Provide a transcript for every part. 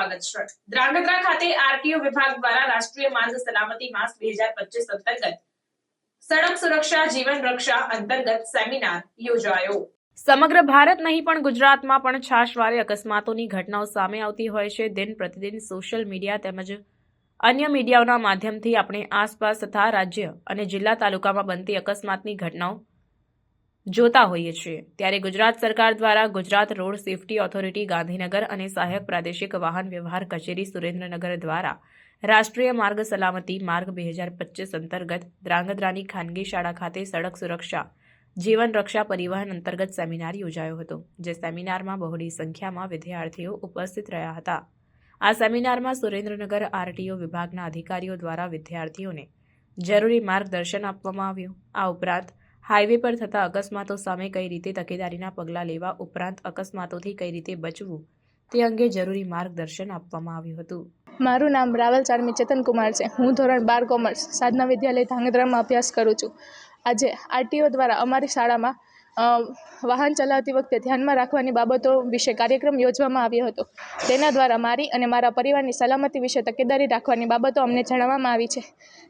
સ્વાગત છે। ધ્રાંગધ્રા ખાતે આરટીઓ વિભાગ દ્વારા રાષ્ટ્રીય માર્ગ સલામતી માસ 2025 અંતર્ગત સડક સુરક્ષા જીવન રક્ષા અંતર્ગત સેમિનાર યોજાયો। સમગ્ર ભારત નહીં પણ ગુજરાતમાં પણ છાશવારે અકસ્માતોની ઘટનાઓ સામે આવતી હોય છે। દિન પ્રતિદિન સોશિયલ મીડિયા તેમજ અન્ય મીડિયાઓના માધ્યમથી આપણે આસપાસ તથા રાજ્ય અને જિલ્લા તાલુકામાં બનતી અકસ્માતની ઘટનાઓ જોતા હોઈએ છીએ। ત્યારે ગુજરાત સરકાર દ્વારા Gujarat road safety authority Gandhinagar અને સહાયક પ્રાદેશિક વાહન વ્યવહાર કચેરી સુરેન્દ્રનગર દ્વારા રાષ્ટ્રીય માર્ગ સલામતી માર્ગ 2025 અંતર્ગત ધ્રાંગધ્રાની ખાનગી શાળા ખાતે સડક સુરક્ષા જીવન રક્ષા પરિવહન અંતર્ગત સેમિનાર યોજાયો હતો, જે સેમિનારમાં બહોળી સંખ્યામાં વિદ્યાર્થીઓ ઉપસ્થિત રહ્યા હતા। આ સેમિનારમાં સુરેન્દ્રનગર આરટીઓ વિભાગના અધિકારીઓ દ્વારા વિદ્યાર્થીઓને જરૂરી માર્ગદર્શન આપવામાં આવ્યું। આ ઉપરાંત હાઈવે પર થતા અકસ્માતો સામે કઈ રીતે તકેદારીના પગલાં લેવા ઉપરાંત અકસ્માતોથી કઈ રીતે બચવું તે અંગે જરૂરી માર્ગદર્શન આપવામાં આવ્યું હતું। મારું નામ રાવલ ચારમી ચેતન કુમાર છે। હું ધોરણ 12 કોમર્સ સાધના વિદ્યાલય ધ્રાંગધ્રામાં અભ્યાસ કરું છું। આજે આરટીઓ દ્વારા અમારી શાળામાં વાહન ચલાવતી વખતે ધ્યાનમાં રાખવાની બાબતો વિશે કાર્યક્રમ યોજવામાં આવ્યો હતો। તેના દ્વારા મારી અને મારા પરિવારની સલામતી વિશે તકેદારી રાખવાની બાબતો અમને જણાવવામાં આવી છે,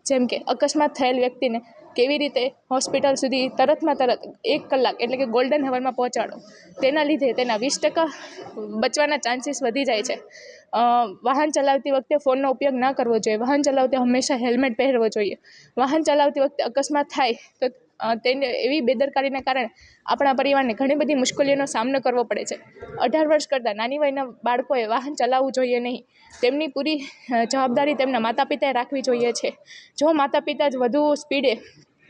જેમ કે અકસ્માત થયેલ વ્યક્તિને કેવી રીતે હોસ્પિટલ સુધી તરતમાં તરત 1 કલાક એટલે કે ગોલ્ડન હવરમાં પહોંચાડો, તેના લીધે તેના 20% બચવાના ચાન્સીસ વધી જાય છે। વાહન ચલાવતી વખતે ફોનનો ઉપયોગ ન કરવો જોઈએ। વાહન ચલાવતી હંમેશા હેલ્મેટ પહેરવો જોઈએ। વાહન ચલાવતી વખતે અકસ્માત થાય તો તેને એવી બેદરકારીના કારણે આપણા પરિવારને ઘણી બધી મુશ્કેલીઓનો સામનો કરવો પડે છે। 18 વર્ષ કરતાં નાની વયના બાળકોએ વાહન ચલાવવું જોઈએ નહીં। તેમની પૂરી જવાબદારી તેમના માતા પિતાએ રાખવી જોઈએ છે। જો માતા પિતા જ વધુ સ્પીડે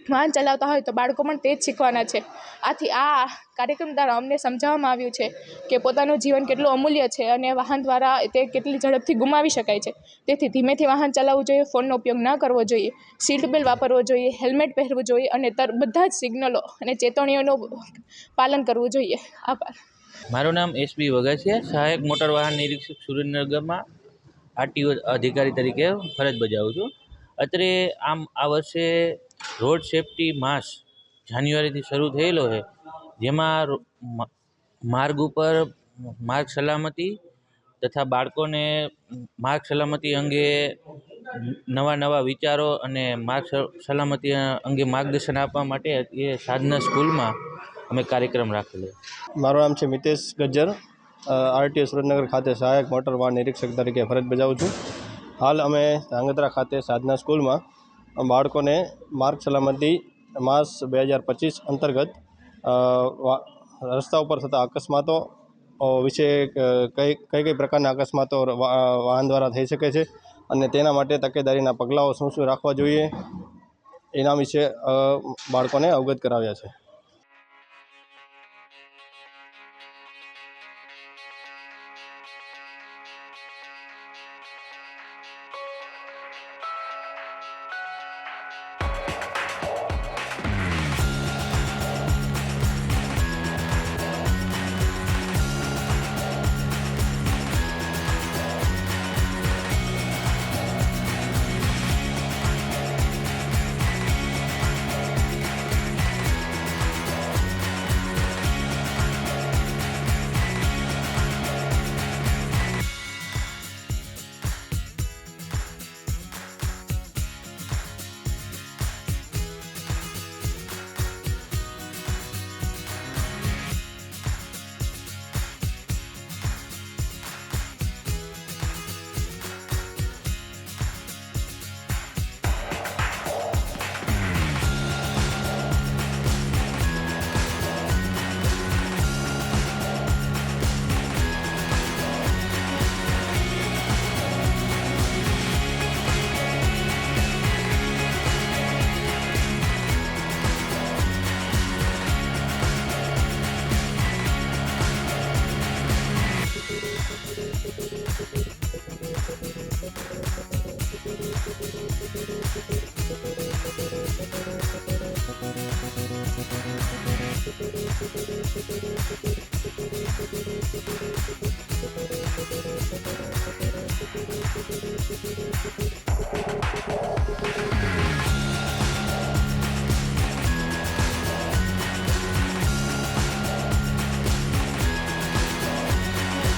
વાહન ચલાવતા હોય તો બાળકો પણ તે જ શીખવાના છે। આથી આ કાર્યક્રમ દ્વારા અમને સમજાવવામાં આવ્યું છે કે પોતાનું જીવન કેટલું અમૂલ્ય છે અને વાહન દ્વારા તે કેટલી ઝડપથી ગુમાવી શકાય છે। તેથી ધીમેથી વાહન ચલાવવું જોઈએ, ફોનનો ઉપયોગ ન કરવો જોઈએ, સીટ બેલ્ટ વાપરવો જોઈએ, હેલ્મેટ પહેરવું જોઈએ અને બધા જ સિગ્નલો અને ચેતવણીઓનું પાલન કરવું જોઈએ। આભાર। મારું નામ એસબી વઘાસિયા, સહાયક મોટર વાહન નિરીક્ષક સુરેન્દ્રનગરમાં આરટીઓ અધિકારી તરીકે ફરજ બજાવું છું। અત્રે આ વર્ષે રોડ સેફટી માસ જાન્યુઆરીથી શરૂ થયેલો છે, જેમાં માર્ગ ઉપર માર્ગ સલામતી તથા બાળકોને માર્ગ સલામતી અંગે નવા વિચારો અને માર્ગ સલામતી અંગે માર્ગદર્શન આપવા માટે એ સાધના સ્કૂલમાં અમે કાર્યક્રમ રાખેલો। મારું નામ છે મિતેશ ગજ્જર, આરટીઓ સુરેન્દ્રનગર ખાતે સહાયક મોટર વાહન નિરીક્ષક તરીકે ફરજ બજાવું છું। હાલ અમે ધ્રાંગધ્રા ખાતે સાધના સ્કૂલમાં બાળકોને માર્ગ સલામતી માસ 2025 અંતર્ગત રસ્તા ઉપર થતા અકસ્માતો વિશે કઈ પ્રકારના અકસ્માતો વાહન દ્વારા થઈ શકે છે અને તેના માટે તકેદારીના પગલાઓ શું રાખવા જોઈએ એના વિશે બાળકોને અવગત કરાવ્યા છે।